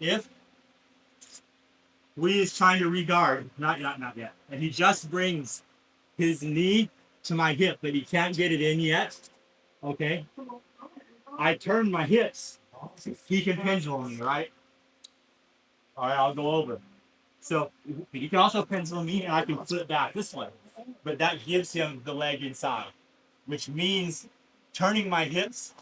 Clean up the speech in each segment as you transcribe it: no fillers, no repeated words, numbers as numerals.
if Lee is trying to regard, not yet, and he just brings his knee to my hip, but he can't get it in yet. Okay, I turn my hips. He can pendulum me, right? All right, I'll go over. So he can also pendulum me, and I can flip back this way. But that gives him the leg inside, which means turning my hips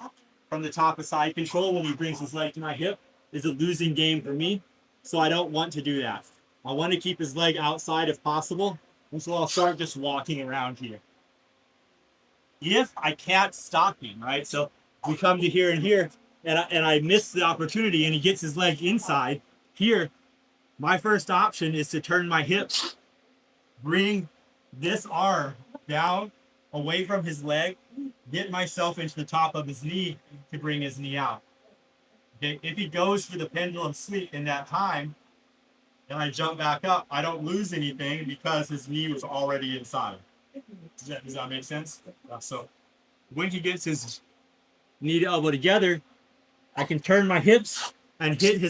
from the top of side control when he brings his leg to my hip is a losing game for me. So I don't want to do that. I want to keep his leg outside if possible. And so I'll start just walking around here. If I can't stop him, right? So we come to here and here, and I miss the opportunity, and he gets his leg inside here. My first option is to turn my hips, bring this arm down away from his leg, get myself into the top of his knee to bring his knee out. Okay, if he goes for the pendulum sweep in that time, and I jump back up, I don't lose anything because his knee was already inside. Does that make sense? So when he gets his knee to elbow together, I can turn my hips and hit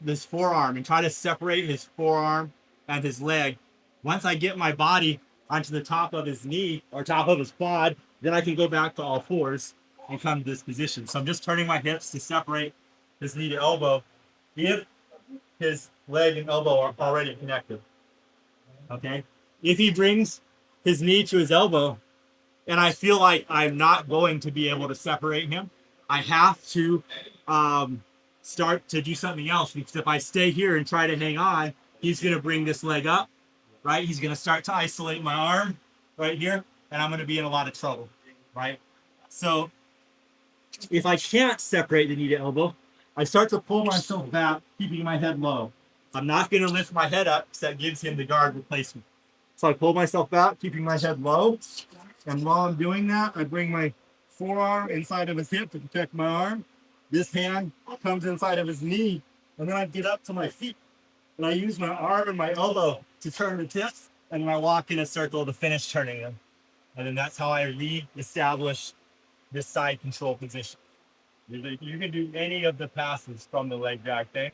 this forearm and try to separate his forearm and his leg. Once I get my body onto the top of his knee or top of his quad, then I can go back to all fours and come to this position. So I'm just turning my hips to separate his knee to elbow if his leg and elbow are already connected. Okay? If he brings his knee to his elbow and I feel like I'm not going to be able to separate him, I have to start to do something else, because if I stay here and try to hang on, he's going to bring this leg up, right? He's going to start to isolate my arm right here, and I'm going to be in a lot of trouble, right? So if I can't separate the knee to elbow, I start to pull myself back, keeping my head low. I'm not going to lift my head up because that gives him the guard replacement. So I pull myself back, keeping my head low. And while I'm doing that, I bring my forearm inside of his hip to protect my arm. This hand comes inside of his knee. And then I get up to my feet. And I use my arm and my elbow to turn the tips. And then I walk in a circle to finish turning them. And then that's how I re-establish this side control position. You can do any of the passes from the leg back thing.